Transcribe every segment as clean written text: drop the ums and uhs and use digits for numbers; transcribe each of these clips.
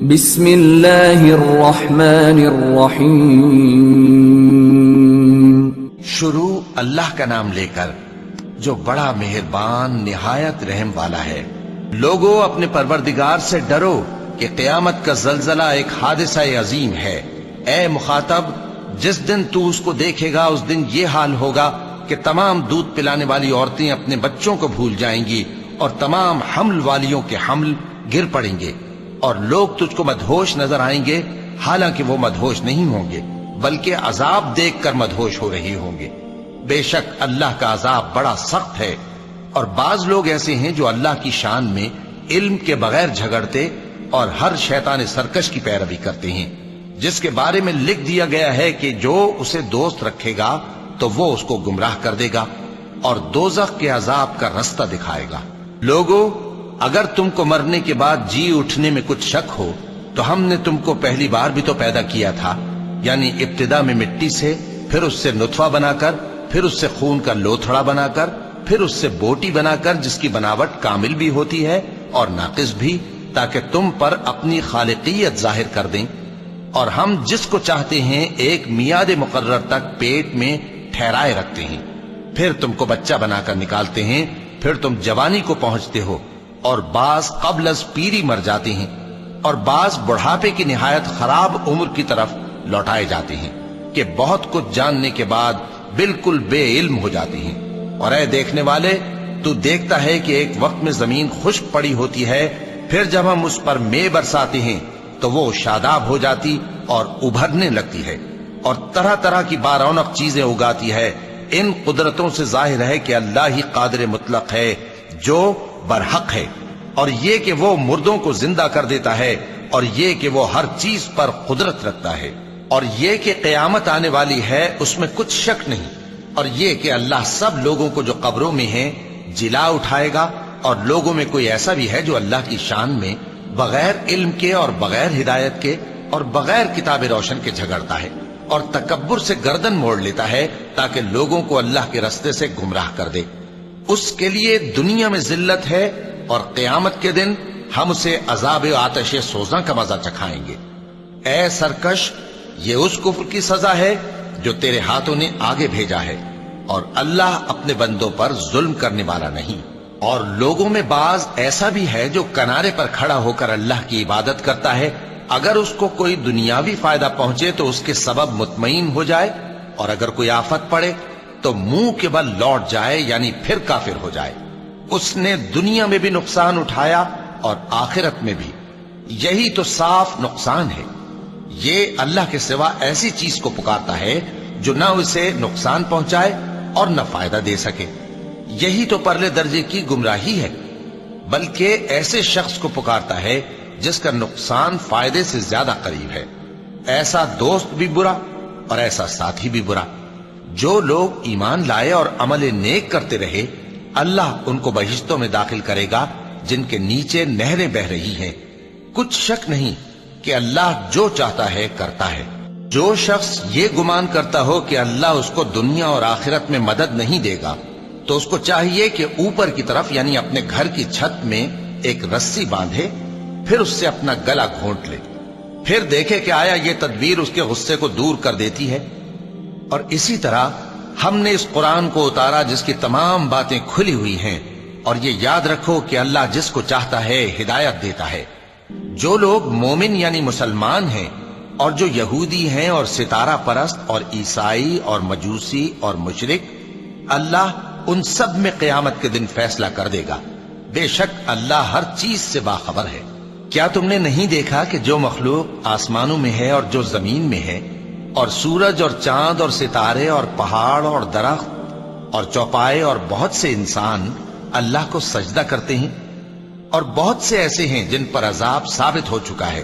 بسم اللہ الرحمن الرحیم۔ شروع اللہ کا نام لے کر جو بڑا مہربان نہایت رحم والا ہے۔ لوگو اپنے پروردگار سے ڈرو کہ قیامت کا زلزلہ ایک حادثہ عظیم ہے۔ اے مخاطب، جس دن تو اس کو دیکھے گا اس دن یہ حال ہوگا کہ تمام دودھ پلانے والی عورتیں اپنے بچوں کو بھول جائیں گی اور تمام حمل والیوں کے حمل گر پڑیں گے، اور لوگ تجھ کو مدہوش نظر آئیں گے، حالانکہ وہ مدہوش نہیں ہوں گے بلکہ عذاب دیکھ کر مدہوش ہو رہے ہوں گے۔ بے شک اللہ کا عذاب بڑا سخت ہے۔ اور بعض لوگ ایسے ہیں جو اللہ کی شان میں علم کے بغیر جھگڑتے اور ہر شیطان سرکش کی پیروی کرتے ہیں، جس کے بارے میں لکھ دیا گیا ہے کہ جو اسے دوست رکھے گا تو وہ اس کو گمراہ کر دے گا اور دوزخ کے عذاب کا رستہ دکھائے گا۔ لوگو، اگر تم کو مرنے کے بعد جی اٹھنے میں کچھ شک ہو تو ہم نے تم کو پہلی بار بھی تو پیدا کیا تھا، یعنی ابتدا میں مٹی سے، پھر اس سے نطفہ بنا کر، پھر اس سے خون کا لوتھڑا بنا کر، پھر اس سے بوٹی بنا کر، جس کی بناوٹ کامل بھی ہوتی ہے اور ناقص بھی، تاکہ تم پر اپنی خالقیت ظاہر کر دیں۔ اور ہم جس کو چاہتے ہیں ایک میعاد مقرر تک پیٹ میں ٹھہرائے رکھتے ہیں، پھر تم کو بچہ بنا کر نکالتے ہیں، پھر تم جوانی کو پہنچتے ہو، اور بعض قبل از پیری مر جاتے ہیں، اور بعض بڑھاپے کی نہایت خراب عمر کی طرف لوٹائے جاتے ہیں کہ بہت کچھ جاننے کے بعد بالکل بے علم ہو جاتے ہیں۔ اور اے دیکھنے والے، تو دیکھتا ہے کہ ایک وقت میں زمین خشک پڑی ہوتی ہے، پھر جب ہم اس پر مے برساتے ہیں تو وہ شاداب ہو جاتی اور ابھرنے لگتی ہے اور طرح طرح کی بارونق چیزیں اگاتی ہے۔ ان قدرتوں سے ظاہر ہے کہ اللہ ہی قادر مطلق ہے جو برحق ہے، اور یہ کہ وہ مردوں کو زندہ کر دیتا ہے، اور یہ کہ وہ ہر چیز پر قدرت رکھتا ہے، اور یہ کہ قیامت آنے والی ہے اس میں کچھ شک نہیں، اور یہ کہ اللہ سب لوگوں کو جو قبروں میں ہیں جلا اٹھائے گا۔ اور لوگوں میں کوئی ایسا بھی ہے جو اللہ کی شان میں بغیر علم کے اور بغیر ہدایت کے اور بغیر کتاب روشن کے جھگڑتا ہے اور تکبر سے گردن موڑ لیتا ہے تاکہ لوگوں کو اللہ کے رستے سے گمراہ کر دے۔ اس کے لیے دنیا میں ذلت ہے، اور قیامت کے دن ہم اسے عذاب آتش سوزاں کا مزہ چکھائیں گے۔ اے سرکش، یہ اس کفر کی سزا ہے جو تیرے ہاتھوں نے آگے بھیجا ہے، اور اللہ اپنے بندوں پر ظلم کرنے والا نہیں۔ اور لوگوں میں بعض ایسا بھی ہے جو کنارے پر کھڑا ہو کر اللہ کی عبادت کرتا ہے، اگر اس کو کوئی دنیاوی فائدہ پہنچے تو اس کے سبب مطمئن ہو جائے، اور اگر کوئی آفت پڑے تو منہ کے بل لوٹ جائے، یعنی پھر کافر ہو جائے۔ اس نے دنیا میں بھی نقصان اٹھایا اور آخرت میں بھی، یہی تو صاف نقصان ہے۔ یہ اللہ کے سوا ایسی چیز کو پکارتا ہے جو نہ اسے نقصان پہنچائے اور نہ فائدہ دے سکے، یہی تو پرلے درجے کی گمراہی ہے۔ بلکہ ایسے شخص کو پکارتا ہے جس کا نقصان فائدے سے زیادہ قریب ہے۔ ایسا دوست بھی برا اور ایسا ساتھی بھی برا۔ جو لوگ ایمان لائے اور عمل نیک کرتے رہے، اللہ ان کو بہشتوں میں داخل کرے گا جن کے نیچے نہریں بہ رہی ہیں۔ کچھ شک نہیں کہ اللہ جو چاہتا ہے کرتا ہے۔ جو شخص یہ گمان کرتا ہو کہ اللہ اس کو دنیا اور آخرت میں مدد نہیں دے گا، تو اس کو چاہیے کہ اوپر کی طرف یعنی اپنے گھر کی چھت میں ایک رسی باندھے، پھر اس سے اپنا گلا گھونٹ لے، پھر دیکھے کہ آیا یہ تدبیر اس کے غصے کو دور کر دیتی ہے۔ اور اسی طرح ہم نے اس قرآن کو اتارا جس کی تمام باتیں کھلی ہوئی ہیں، اور یہ یاد رکھو کہ اللہ جس کو چاہتا ہے ہدایت دیتا ہے۔ جو لوگ مومن یعنی مسلمان ہیں اور جو یہودی ہیں اور ستارہ پرست اور عیسائی اور مجوسی اور مشرک، اللہ ان سب میں قیامت کے دن فیصلہ کر دے گا۔ بے شک اللہ ہر چیز سے باخبر ہے۔ کیا تم نے نہیں دیکھا کہ جو مخلوق آسمانوں میں ہے اور جو زمین میں ہے، اور سورج اور چاند اور ستارے اور پہاڑ اور درخت اور چوپائے اور بہت سے انسان اللہ کو سجدہ کرتے ہیں، اور بہت سے ایسے ہیں جن پر عذاب ثابت ہو چکا ہے،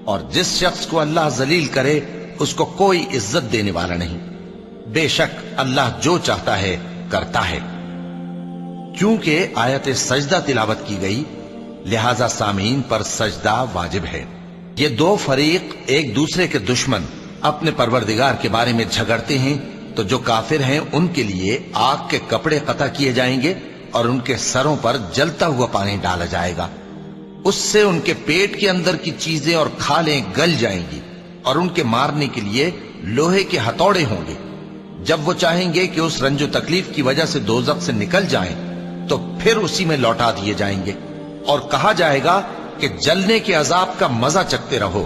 اور جس شخص کو اللہ ذلیل کرے اس کو کوئی عزت دینے والا نہیں۔ بے شک اللہ جو چاہتا ہے کرتا ہے۔ کیونکہ آیت سجدہ تلاوت کی گئی لہذا سامعین پر سجدہ واجب ہے۔ یہ دو فریق ایک دوسرے کے دشمن اپنے پروردگار کے بارے میں جھگڑتے ہیں، تو جو کافر ہیں ان کے لیے آگ کے کپڑے قطع کیے جائیں گے اور ان کے سروں پر جلتا ہوا پانی ڈالا جائے گا۔ اس سے ان کے پیٹ کے اندر کی چیزیں اور کھالیں گل جائیں گی اور ان کے مارنے کے لیے لوہے کے ہتھوڑے ہوں گے۔ جب وہ چاہیں گے کہ اس رنج و تکلیف کی وجہ سے دوزخ سے نکل جائیں تو پھر اسی میں لوٹا دیے جائیں گے، اور کہا جائے گا کہ جلنے کے عذاب کا مزہ چکھتے رہو۔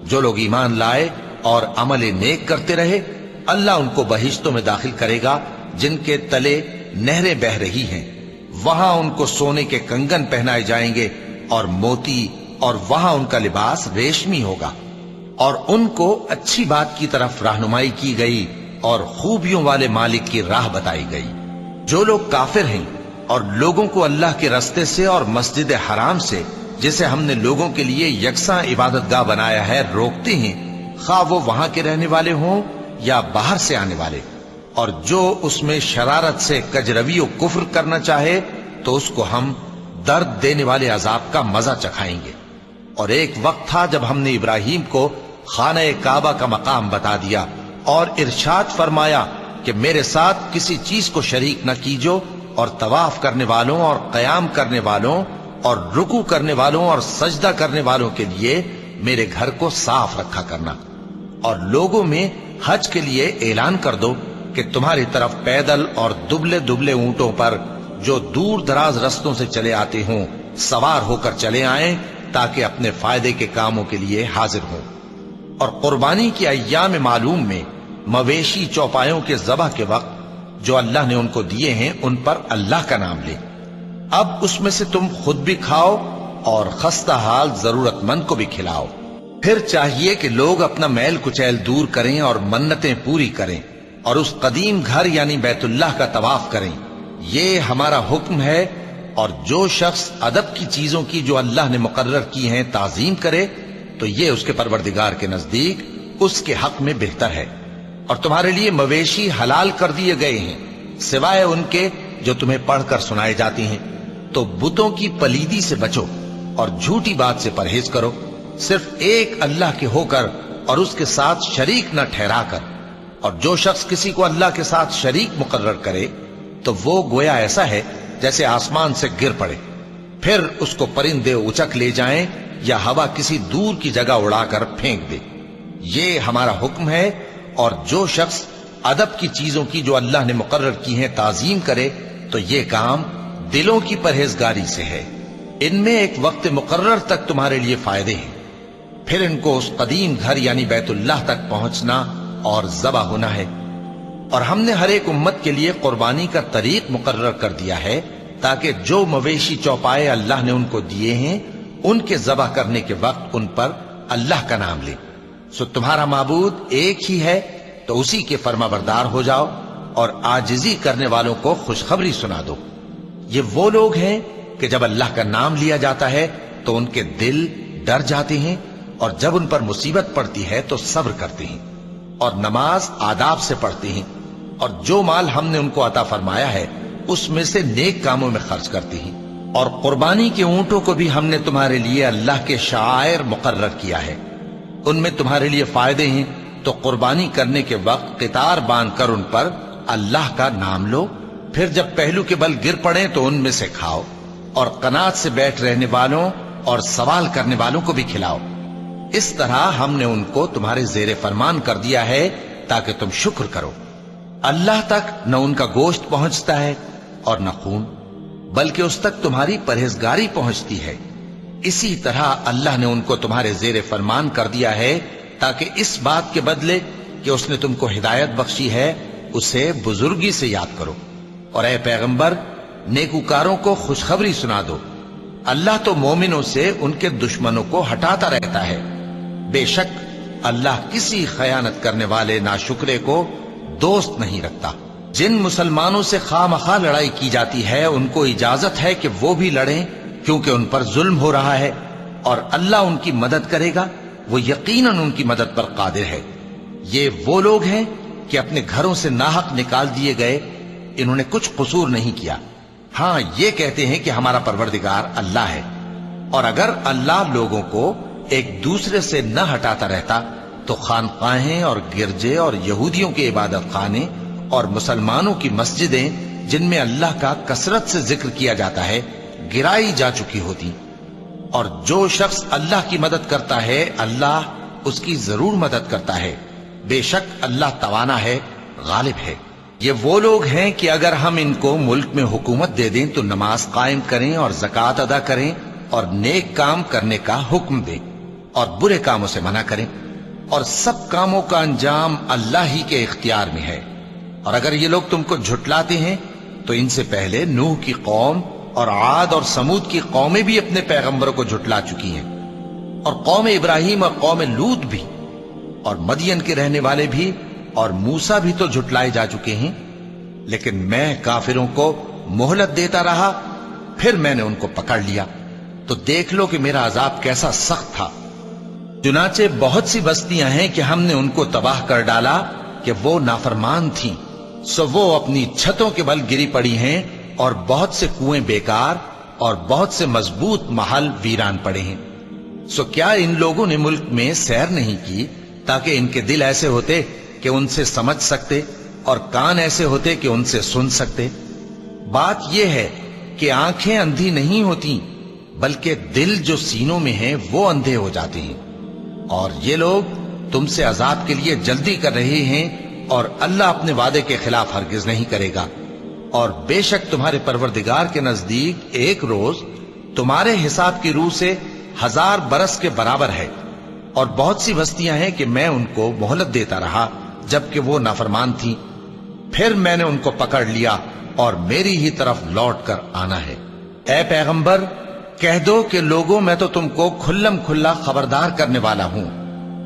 جو لوگ ایمان لائے اور عمل نیک کرتے رہے، اللہ ان کو بہشتوں میں داخل کرے گا جن کے تلے نہریں بہ رہی ہیں، وہاں ان کو سونے کے کنگن پہنائے جائیں گے اور موتی، اور وہاں ان کا لباس ریشمی ہوگا، اور ان کو اچھی بات کی طرف رہنمائی کی گئی اور خوبیوں والے مالک کی راہ بتائی گئی۔ جو لوگ کافر ہیں اور لوگوں کو اللہ کے رستے سے اور مسجد حرام سے، جسے ہم نے لوگوں کے لیے یکساں عبادت گاہ بنایا ہے، روکتے ہیں، خواہ وہ وہاں کے رہنے والے ہوں یا باہر سے آنے والے، اور جو اس میں شرارت سے کجروی و کفر کرنا چاہے تو اس کو ہم درد دینے والے عذاب کا مزہ چکھائیں گے۔ اور ایک وقت تھا جب ہم نے ابراہیم کو خانہ کعبہ کا مقام بتا دیا اور ارشاد فرمایا کہ میرے ساتھ کسی چیز کو شریک نہ کیجو، اور طواف کرنے والوں اور قیام کرنے والوں اور رکوع کرنے والوں اور سجدہ کرنے والوں کے لیے میرے گھر کو صاف رکھا کرنا، اور لوگوں میں حج کے لیے اعلان کر دو کہ تمہاری طرف پیدل اور دبلے دبلے اونٹوں پر جو دور دراز رستوں سے چلے آتے ہوں سوار ہو کر چلے آئیں، تاکہ اپنے فائدے کے کاموں کے لیے حاضر ہوں۔ اور قربانی کی ایام معلوم میں مویشی چوپایوں کے ذبح کے وقت جو اللہ نے ان کو دیے ہیں ان پر اللہ کا نام لے۔ اب اس میں سے تم خود بھی کھاؤ اور خستہ حال ضرورت مند کو بھی کھلاؤ۔ پھر چاہیے کہ لوگ اپنا میل کچیل دور کریں اور منتیں پوری کریں اور اس قدیم گھر یعنی بیت اللہ کا طواف کریں، یہ ہمارا حکم ہے۔ اور جو شخص ادب کی چیزوں کی جو اللہ نے مقرر کی ہیں تعظیم کرے تو یہ اس کے پروردگار کے نزدیک اس کے حق میں بہتر ہے۔ اور تمہارے لیے مویشی حلال کر دیے گئے ہیں سوائے ان کے جو تمہیں پڑھ کر سنائے جاتی ہیں، تو بتوں کی پلیدی سے بچو اور جھوٹی بات سے پرہیز کرو، صرف ایک اللہ کے ہو کر اور اس کے ساتھ شریک نہ ٹھہرا کر۔ اور جو شخص کسی کو اللہ کے ساتھ شریک مقرر کرے تو وہ گویا ایسا ہے جیسے آسمان سے گر پڑے، پھر اس کو پرندے اچک لے جائیں یا ہوا کسی دور کی جگہ اڑا کر پھینک دے۔ یہ ہمارا حکم ہے۔ اور جو شخص ادب کی چیزوں کی جو اللہ نے مقرر کی ہیں تعظیم کرے تو یہ کام دلوں کی پرہیزگاری سے ہے۔ ان میں ایک وقت مقرر تک تمہارے لیے فائدے ہیں، پھر ان کو اس قدیم گھر یعنی بیت اللہ تک پہنچنا اور ذبح ہونا ہے۔ اور ہم نے ہر ایک امت کے لیے قربانی کا طریق مقرر کر دیا ہے تاکہ جو مویشی چوپائے اللہ نے ان کو دیے ہیں ان کے ذبح کرنے کے وقت ان پر اللہ کا نام لے۔ سو تمہارا معبود ایک ہی ہے، تو اسی کے فرما بردار ہو جاؤ اور عاجزی کرنے والوں کو خوشخبری سنا دو۔ یہ وہ لوگ ہیں کہ جب اللہ کا نام لیا جاتا ہے تو ان کے دل ڈر جاتے ہیں، اور جب ان پر مصیبت پڑتی ہے تو صبر کرتے ہیں اور نماز آداب سے پڑھتے ہیں، اور جو مال ہم نے ان کو عطا فرمایا ہے اس میں سے نیک کاموں میں خرچ کرتے ہیں۔ اور قربانی کے اونٹوں کو بھی ہم نے تمہارے لیے اللہ کے شعائر مقرر کیا ہے، ان میں تمہارے لیے فائدے ہیں، تو قربانی کرنے کے وقت قطار باندھ کر ان پر اللہ کا نام لو، پھر جب پہلو کے بل گر پڑیں تو ان میں سے کھاؤ، اور قناعت سے بیٹھ رہنے والوں اور سوال کرنے والوں کو بھی کھلاؤ۔ اس طرح ہم نے ان کو تمہارے زیر فرمان کر دیا ہے تاکہ تم شکر کرو۔ اللہ تک نہ ان کا گوشت پہنچتا ہے اور نہ خون، بلکہ اس تک تمہاری پرہیزگاری پہنچتی ہے۔ اسی طرح اللہ نے ان کو تمہارے زیر فرمان کر دیا ہے تاکہ اس بات کے بدلے کہ اس نے تم کو ہدایت بخشی ہے اسے بزرگی سے یاد کرو۔ اور اے پیغمبر، نیکوکاروں کو خوشخبری سنا دو، اللہ تو مومنوں سے ان کے دشمنوں کو ہٹاتا رہتا ہے۔ بے شک اللہ کسی خیانت کرنے والے ناشکرے کو دوست نہیں رکھتا۔ جن مسلمانوں سے خواہ مخواہ لڑائی کی جاتی ہے ان کو اجازت ہے کہ وہ بھی لڑیں، کیونکہ ان پر ظلم ہو رہا ہے، اور اللہ ان کی مدد کرے گا، وہ یقیناً ان کی مدد پر قادر ہے۔ یہ وہ لوگ ہیں کہ اپنے گھروں سے ناحق نکال دیے گئے، انہوں نے کچھ قصور نہیں کیا، ہاں یہ کہتے ہیں کہ ہمارا پروردگار اللہ ہے۔ اور اگر اللہ لوگوں کو ایک دوسرے سے نہ ہٹاتا رہتا تو خانقاہیں اور گرجے اور یہودیوں کے عبادت خانے اور مسلمانوں کی مسجدیں جن میں اللہ کا کثرت سے ذکر کیا جاتا ہے گرائی جا چکی ہوتی۔ اور جو شخص اللہ کی مدد کرتا ہے اللہ اس کی ضرور مدد کرتا ہے، بے شک اللہ توانا ہے، غالب ہے۔ یہ وہ لوگ ہیں کہ اگر ہم ان کو ملک میں حکومت دے دیں تو نماز قائم کریں اور زکوٰۃ ادا کریں اور نیک کام کرنے کا حکم دیں اور برے کاموں سے منع کریں، اور سب کاموں کا انجام اللہ ہی کے اختیار میں ہے۔ اور اگر یہ لوگ تم کو جھٹلاتے ہیں تو ان سے پہلے نوح کی قوم اور عاد اور سمود کی قومیں بھی اپنے پیغمبروں کو جھٹلا چکی ہیں، اور قوم ابراہیم اور قوم لوط بھی، اور مدین کے رہنے والے بھی، اور موسیٰ بھی تو جھٹلائے جا چکے ہیں۔ لیکن میں کافروں کو مہلت دیتا رہا، پھر میں نے ان کو پکڑ لیا، تو دیکھ لو کہ میرا عذاب کیسا سخت تھا۔ چنانچہ بہت سی بستیاں ہیں کہ ہم نے ان کو تباہ کر ڈالا کہ وہ نافرمان تھیں، سو وہ اپنی چھتوں کے بل گری پڑی ہیں، اور بہت سے کنویں بیکار اور بہت سے مضبوط محل ویران پڑے ہیں۔ سو کیا ان لوگوں نے ملک میں سیر نہیں کی تاکہ ان کے دل ایسے ہوتے کہ ان سے سمجھ سکتے اور کان ایسے ہوتے کہ ان سے سن سکتے؟ بات یہ ہے کہ آنکھیں اندھی نہیں ہوتی بلکہ دل جو سینوں میں ہیں وہ اندھے ہو جاتے ہیں۔ اور یہ لوگ تم سے عذاب کے لیے جلدی کر رہے ہیں، اور اللہ اپنے وعدے کے خلاف ہرگز نہیں کرے گا۔ اور بے شک تمہارے پروردگار کے نزدیک ایک روز تمہارے حساب کی روح سے 1000 برس کے برابر ہے۔ اور بہت سی بستیاں ہیں کہ میں ان کو مہلت دیتا رہا جبکہ وہ نافرمان تھیں، پھر میں نے ان کو پکڑ لیا اور میری ہی طرف لوٹ کر آنا ہے۔ اے پیغمبر کہہ دو کہ لوگوں میں تو تم کو کھلم کھلا خبردار کرنے والا ہوں،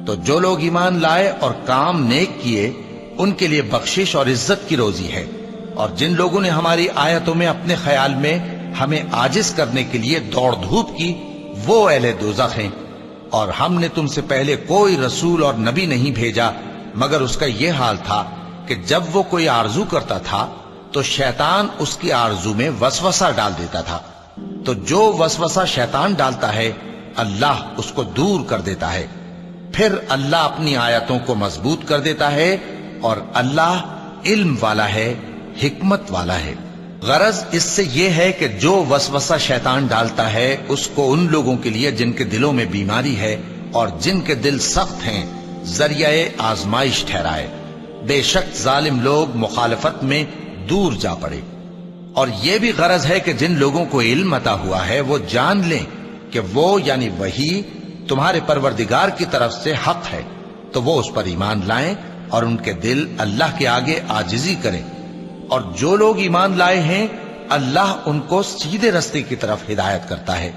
تو جو لوگ ایمان لائے اور کام نیک کیے ان کے لیے بخشش اور عزت کی روزی ہے، اور جن لوگوں نے ہماری آیتوں میں اپنے خیال میں ہمیں عاجز کرنے کے لیے دوڑ دھوپ کی وہ اہل دوزخ ہیں۔ اور ہم نے تم سے پہلے کوئی رسول اور نبی نہیں بھیجا مگر اس کا یہ حال تھا کہ جب وہ کوئی آرزو کرتا تھا تو شیطان اس کی آرزو میں وسوسہ ڈال دیتا تھا، تو جو وسوسہ شیطان ڈالتا ہے اللہ اس کو دور کر دیتا ہے، پھر اللہ اپنی آیتوں کو مضبوط کر دیتا ہے، اور اللہ علم والا ہے، حکمت والا ہے۔ غرض اس سے یہ ہے کہ جو وسوسہ شیطان ڈالتا ہے اس کو ان لوگوں کے لیے جن کے دلوں میں بیماری ہے اور جن کے دل سخت ہیں ذریعہ آزمائش ٹھہرائے۔ بے شک ظالم لوگ مخالفت میں دور جا پڑے۔ اور یہ بھی غرض ہے کہ جن لوگوں کو علم عطا ہوا ہے وہ جان لیں کہ وہ یعنی وحی تمہارے پروردگار کی طرف سے حق ہے، تو وہ اس پر ایمان لائیں اور ان کے دل اللہ کے آگے عاجزی کریں۔ اور جو لوگ ایمان لائے ہیں اللہ ان کو سیدھے رستے کی طرف ہدایت کرتا ہے،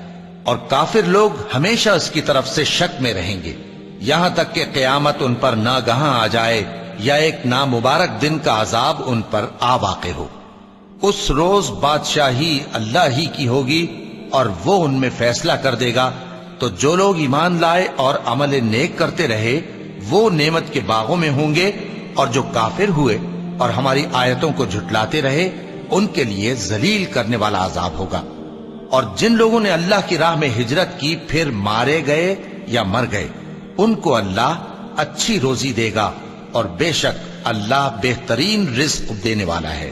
اور کافر لوگ ہمیشہ اس کی طرف سے شک میں رہیں گے یہاں تک کہ قیامت ان پر ناگہاں آ جائے یا ایک نامبارک دن کا عذاب ان پر آ واقع ہو۔ اس روز بادشاہی اللہ ہی کی ہوگی اور وہ ان میں فیصلہ کر دے گا، تو جو لوگ ایمان لائے اور عمل نیک کرتے رہے وہ نعمت کے باغوں میں ہوں گے، اور جو کافر ہوئے اور ہماری آیتوں کو جھٹلاتے رہے ان کے لیے ذلیل کرنے والا عذاب ہوگا۔ اور جن لوگوں نے اللہ کی راہ میں ہجرت کی پھر مارے گئے یا مر گئے ان کو اللہ اچھی روزی دے گا، اور بے شک اللہ بہترین رزق دینے والا ہے۔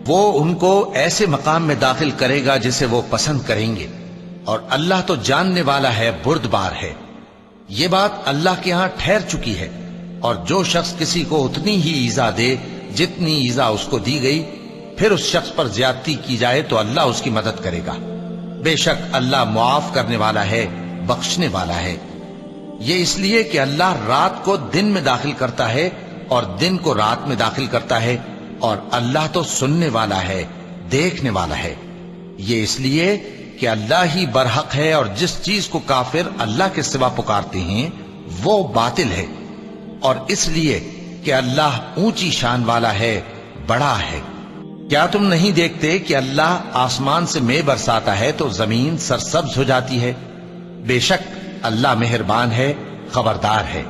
وہ ان کو ایسے مقام میں داخل کرے گا جسے وہ پسند کریں گے، اور اللہ تو جاننے والا ہے، بردبار ہے۔ یہ بات اللہ کے ہاں ٹھہر چکی ہے، اور جو شخص کسی کو اتنی ہی ایذا دے جتنی ایذا اس کو دی گئی، پھر اس شخص پر زیادتی کی جائے تو اللہ اس کی مدد کرے گا۔ بے شک اللہ معاف کرنے والا ہے، بخشنے والا ہے۔ یہ اس لیے کہ اللہ رات کو دن میں داخل کرتا ہے اور دن کو رات میں داخل کرتا ہے، اور اللہ تو سننے والا ہے، دیکھنے والا ہے۔ یہ اس لیے کہ اللہ ہی برحق ہے، اور جس چیز کو کافر اللہ کے سوا پکارتے ہیں وہ باطل ہے، اور اس لیے کہ اللہ اونچی شان والا ہے، بڑا ہے۔ کیا تم نہیں دیکھتے کہ اللہ آسمان سے مے برساتا ہے تو زمین سرسبز ہو جاتی ہے؟ بے شک اللہ مہربان ہے، خبردار ہے۔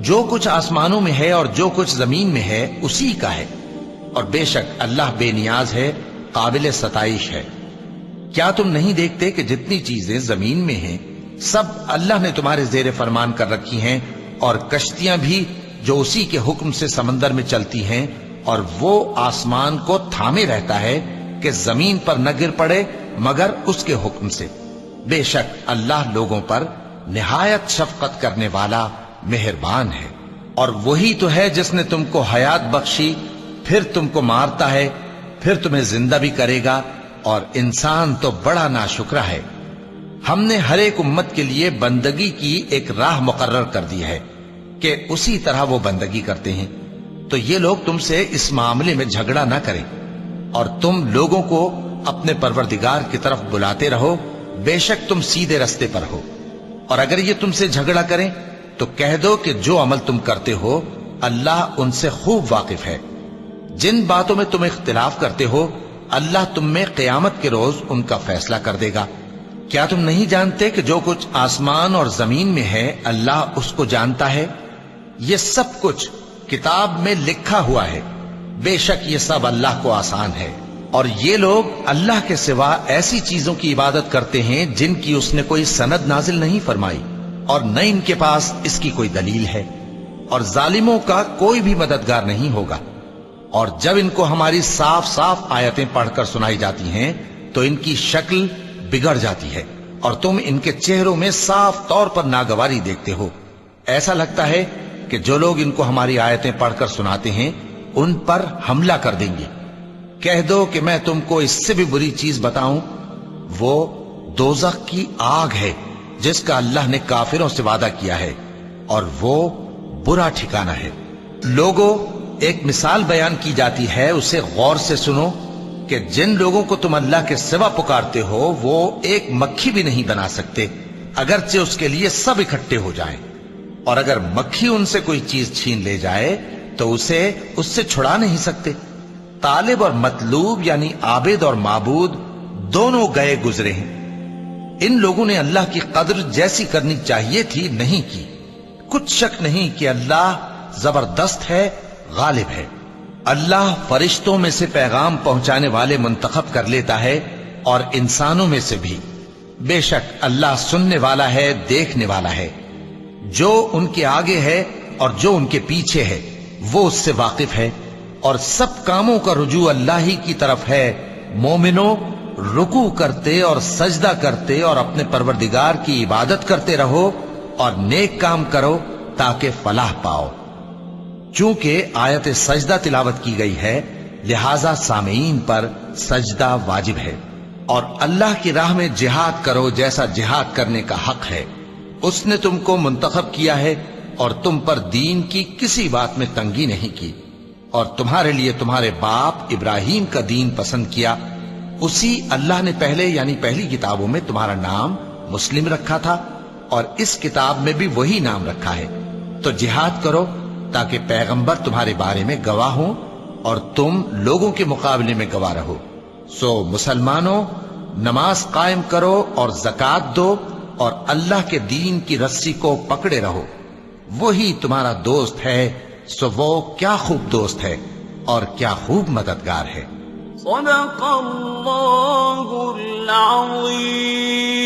جو کچھ آسمانوں میں ہے اور جو کچھ زمین میں ہے اسی کا ہے، اور بے شک اللہ بے نیاز ہے، قابل ستائش ہے۔ کیا تم نہیں دیکھتے کہ جتنی چیزیں زمین میں ہیں سب اللہ نے تمہارے زیر فرمان کر رکھی ہیں، اور کشتیاں بھی جو اسی کے حکم سے سمندر میں چلتی ہیں، اور وہ آسمان کو تھامے رہتا ہے کہ زمین پر نہ گر پڑے مگر اس کے حکم سے۔ بے شک اللہ لوگوں پر نہایت شفقت کرنے والا مہربان ہے۔ اور وہی تو ہے جس نے تم کو حیات بخشی، پھر تم کو مارتا ہے، پھر تمہیں زندہ بھی کرے گا، اور انسان تو بڑا ناشکرا ہے۔ ہم نے ہر ایک امت کے لیے بندگی کی ایک راہ مقرر کر دی ہے کہ اسی طرح وہ بندگی کرتے ہیں، تو یہ لوگ تم سے اس معاملے میں جھگڑا نہ کریں، اور تم لوگوں کو اپنے پروردگار کی طرف بلاتے رہو، بے شک تم سیدھے رستے پر ہو۔ اور اگر یہ تم سے جھگڑا کریں تو کہہ دو کہ جو عمل تم کرتے ہو اللہ ان سے خوب واقف ہے۔ جن باتوں میں تم اختلاف کرتے ہو اللہ تم میں قیامت کے روز ان کا فیصلہ کر دے گا۔ کیا تم نہیں جانتے کہ جو کچھ آسمان اور زمین میں ہے اللہ اس کو جانتا ہے؟ یہ سب کچھ کتاب میں لکھا ہوا ہے، بے شک یہ سب اللہ کو آسان ہے۔ اور یہ لوگ اللہ کے سوا ایسی چیزوں کی عبادت کرتے ہیں جن کی اس نے کوئی سند نازل نہیں فرمائی، اور نہ ان کے پاس اس کی کوئی دلیل ہے، اور ظالموں کا کوئی بھی مددگار نہیں ہوگا۔ اور جب ان کو ہماری صاف صاف آیتیں پڑھ کر سنائی جاتی ہیں تو ان کی شکل بگڑ جاتی ہے، اور تم ان کے چہروں میں صاف طور پر ناگواری دیکھتے ہو۔ ایسا لگتا ہے کہ جو لوگ ان کو ہماری آیتیں پڑھ کر سناتے ہیں ان پر حملہ کر دیں گے۔ کہہ دو کہ میں تم کو اس سے بھی بری چیز بتاؤں، وہ دوزخ کی آگ ہے جس کا اللہ نے کافروں سے وعدہ کیا ہے، اور وہ برا ٹھکانہ ہے۔ لوگوں، ایک مثال بیان کی جاتی ہے، اسے غور سے سنو کہ جن لوگوں کو تم اللہ کے سوا پکارتے ہو وہ ایک مکھی بھی نہیں بنا سکتے اگرچہ اس کے لیے سب اکٹھے ہو جائیں، اور اگر مکھی ان سے کوئی چیز چھین لے جائے تو اسے اس سے چھڑا نہیں سکتے۔ طالب اور مطلوب یعنی عابد اور معبود دونوں گئے گزرے ہیں۔ ان لوگوں نے اللہ کی قدر جیسی کرنی چاہیے تھی نہیں کی۔ کچھ شک نہیں کہ اللہ زبردست ہے، غالب ہے۔ اللہ فرشتوں میں سے پیغام پہنچانے والے منتخب کر لیتا ہے اور انسانوں میں سے بھی۔ بے شک اللہ سننے والا ہے، دیکھنے والا ہے۔ جو ان کے آگے ہے اور جو ان کے پیچھے ہے وہ اس سے واقف ہے، اور سب کاموں کا رجوع اللہ ہی کی طرف ہے۔ مومنوں، رکوع کرتے اور سجدہ کرتے اور اپنے پروردگار کی عبادت کرتے رہو اور نیک کام کرو تاکہ فلاح پاؤ۔ چونکہ آیت سجدہ تلاوت کی گئی ہے لہذا سامعین پر سجدہ واجب ہے۔ اور اللہ کی راہ میں جہاد کرو جیسا جہاد کرنے کا حق ہے۔ اس نے تم کو منتخب کیا ہے اور تم پر دین کی کسی بات میں تنگی نہیں کی، اور تمہارے لیے تمہارے باپ ابراہیم کا دین پسند کیا۔ اسی اللہ نے پہلے یعنی پہلی کتابوں میں تمہارا نام مسلم رکھا تھا، اور اس کتاب میں بھی وہی نام رکھا ہے۔ تو جہاد کرو تاکہ پیغمبر تمہارے بارے میں گواہ ہوں اور تم لوگوں کے مقابلے میں گواہ رہو۔ سو مسلمانوں، نماز قائم کرو اور زکوٰۃ دو اور اللہ کے دین کی رسی کو پکڑے رہو، وہی تمہارا دوست ہے۔ سو وہ کیا خوب دوست ہے اور کیا خوب مددگار ہے۔ صدق اللہ العظیم۔